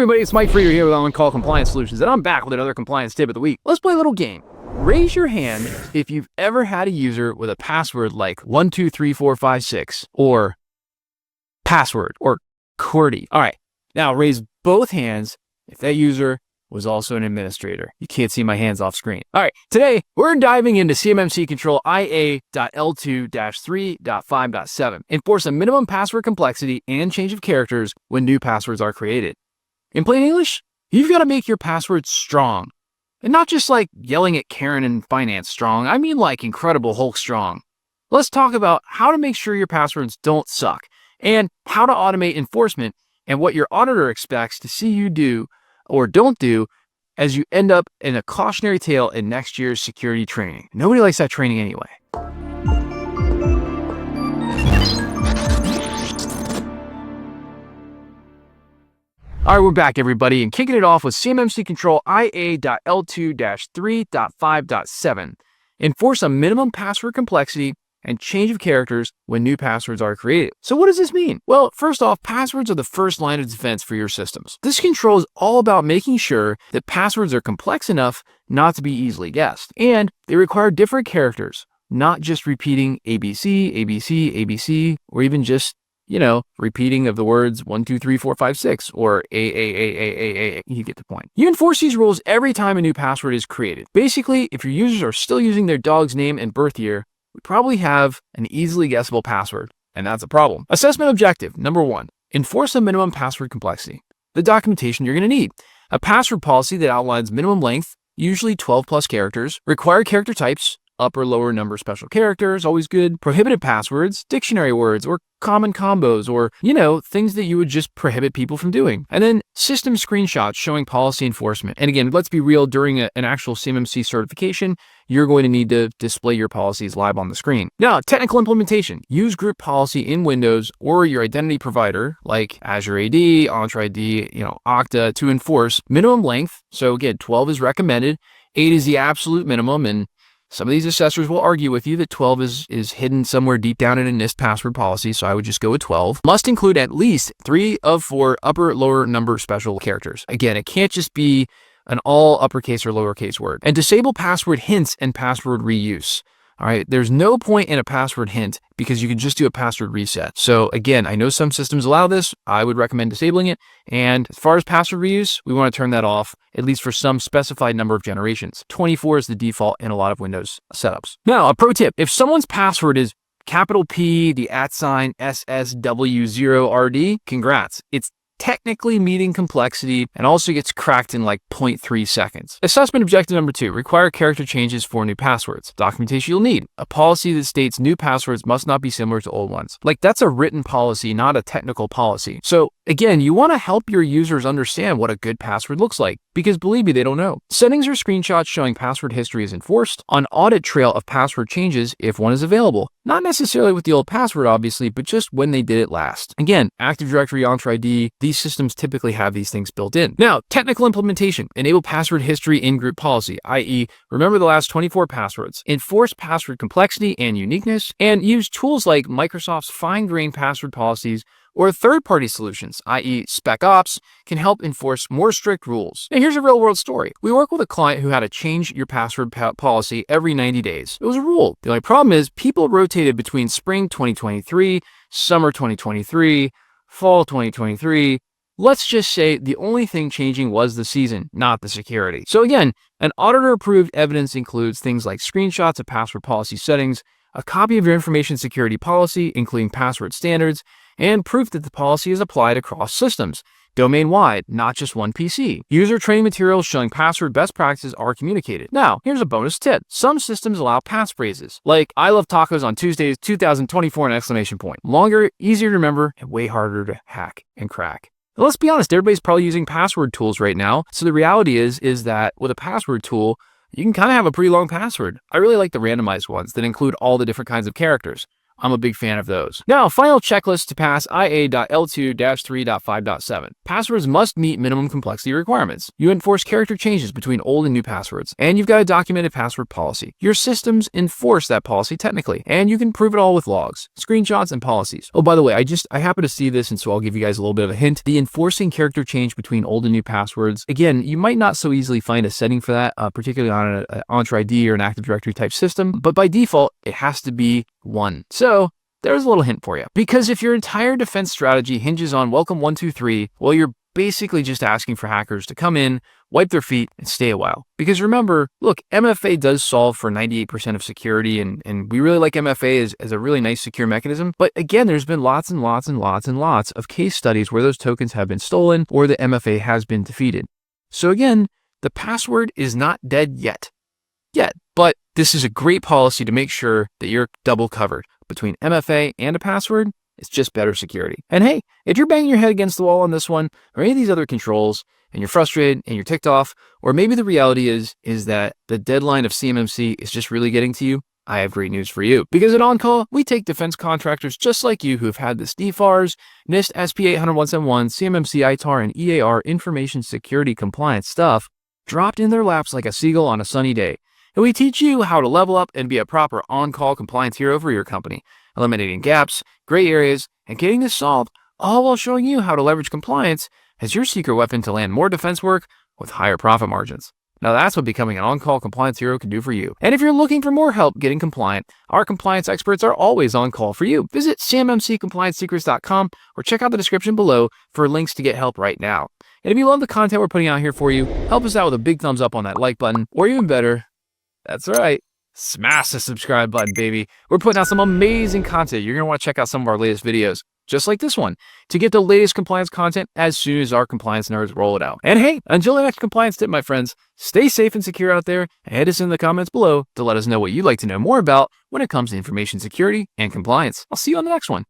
everybody, it's Mike Frieder here with On-Call Compliance Solutions, and I'm back with another compliance tip of the week. Let's play a little game. Raise your hand if you've ever had a user with a password like 123456 or password or QWERTY. All right, now raise both hands if that user was also an administrator. You can't see my hands off screen. All right, today we're diving into CMMC Control IA.L2-3.5.7. Enforce a minimum password complexity and change of characters when new passwords are created. In plain English, you've got to make your passwords strong. And not just like yelling at Karen in finance strong, I mean like Incredible Hulk strong. Let's talk about how to make sure your passwords don't suck and how to automate enforcement and what your auditor expects to see you do or don't do as you end up in a cautionary tale in next year's security training. Nobody likes that training anyway. All right, we're back, everybody, and kicking it off with CMMC Control IA.L2-3.5.7. Enforce a minimum password complexity and change of characters when new passwords are created. So what does this mean? Well, first off, passwords are the first line of defense for your systems. This control is all about making sure that passwords are complex enough not to be easily guessed. And they require different characters, not just repeating ABC, ABC, ABC, or even just repeating of the words 1, 2, 3, 4, 5, 6, or A. You get the point. You enforce these rules every time a new password is created. Basically, if your users are still using their dog's name and birth year, we probably have an easily guessable password, and that's a problem. Assessment objective, number 1, enforce a minimum password complexity. The documentation you're going to need. A password policy that outlines minimum length, usually 12 plus characters, required character types, upper, lower number special characters, always good, prohibited passwords, dictionary words, or common combos, or, things that you would just prohibit people from doing. And then system screenshots showing policy enforcement. And again, let's be real, during an actual CMMC certification, you're going to need to display your policies live on the screen. Now, technical implementation. Use group policy in Windows or your identity provider, like Azure AD, Entra ID, Okta, to enforce minimum length. So again, 12 is recommended, 8 is the absolute minimum, and some of these assessors will argue with you that 12 is hidden somewhere deep down in a NIST password policy, so I would just go with 12. Must include at least 3 of 4 upper, lower number special characters. Again, it can't just be an all uppercase or lowercase word. And disable password hints and password reuse. All right, there's no point in a password hint because you can just do a password reset. So again, I know some systems allow this. I would recommend disabling it. And as far as password reuse, we want to turn that off, at least for some specified number of generations. 24 is the default in a lot of Windows setups. Now, a pro tip, if someone's password is capital P, the @ SSW0RD, congrats. It's technically meeting complexity and also gets cracked in like 0.3 seconds. Assessment objective number 2, require character changes for new passwords. Documentation you'll need. A policy that states new passwords must not be similar to old ones. Like, that's a written policy, not a technical policy. So again, you want to help your users understand what a good password looks like, because believe me, they don't know. Settings or screenshots showing password history is enforced. An audit trail of password changes if one is available. Not necessarily with the old password, obviously, but just when they did it last. Again, Active Directory, Entra ID, these systems typically have these things built in. Now, technical implementation. Enable password history in group policy, i.e., remember the last 24 passwords. Enforce password complexity and uniqueness, and use tools like Microsoft's fine-grained password policies or third-party solutions, i.e. SpecOps, can help enforce more strict rules. Now, here's a real-world story. We work with a client who had to change your password policy every 90 days. It was a rule. The only problem is people rotated between spring 2023, summer 2023, fall 2023. Let's just say the only thing changing was the season, not the security. So again, an auditor-approved evidence includes things like screenshots of password policy settings, a copy of your information security policy, including password standards, and proof that the policy is applied across systems, domain-wide, not just one PC. User training materials showing password best practices are communicated. Now, here's a bonus tip. Some systems allow passphrases, like "I love tacos on Tuesdays 2024 an exclamation point." Longer, easier to remember, and way harder to hack and crack. Now, let's be honest, everybody's probably using password tools right now. So the reality is that with a password tool, you can kind of have a pretty long password. I really like the randomized ones that include all the different kinds of characters. I'm a big fan of those. Now, final checklist to pass IA.L2-3.5.7. Passwords must meet minimum complexity requirements. You enforce character changes between old and new passwords, and you've got a documented password policy. Your systems enforce that policy technically, and you can prove it all with logs, screenshots, and policies. Oh, by the way, I happen to see this, and so I'll give you guys a little bit of a hint. The enforcing character change between old and new passwords, again, you might not so easily find a setting for that, particularly on an Entra ID or an Active Directory type system, but by default, it has to be 1. So there's a little hint for you. Because if your entire defense strategy hinges on welcome 123, well, you're basically just asking for hackers to come in, wipe their feet, and stay a while. Because remember, look, MFA does solve for 98% of security, and we really like MFA as a really nice secure mechanism. But again, there's been lots and lots and lots and lots of case studies where those tokens have been stolen or the MFA has been defeated. So again, the password is not dead yet. But this is a great policy to make sure that you're double covered. Between MFA and a password, it's just better security. And hey, if you're banging your head against the wall on this one or any of these other controls and you're frustrated and you're ticked off, or maybe the reality is that the deadline of CMMC is just really getting to you, I have great news for you. Because at OnCall, we take defense contractors just like you who have had this DFARS, NIST SP 800-171, CMMC ITAR, and EAR information security compliance stuff dropped in their laps like a seagull on a sunny day. And we teach you how to level up and be a proper on-call compliance hero for your company, eliminating gaps, gray areas, and getting this solved, all while showing you how to leverage compliance as your secret weapon to land more defense work with higher profit margins. Now that's what becoming an on-call compliance hero can do for you. And if you're looking for more help getting compliant, our compliance experts are always on call for you. Visit cmmccompliancesecrets.com or check out the description below for links to get help right now. And if you love the content we're putting out here for you, help us out with a big thumbs up on that like button, or even better, that's right, smash the subscribe button, baby. We're putting out some amazing content. You're going to want to check out some of our latest videos, just like this one, to get the latest compliance content as soon as our compliance nerds roll it out. And hey, until the next compliance tip, my friends, stay safe and secure out there, and hit us in the comments below to let us know what you'd like to know more about when it comes to information security and compliance. I'll see you on the next one.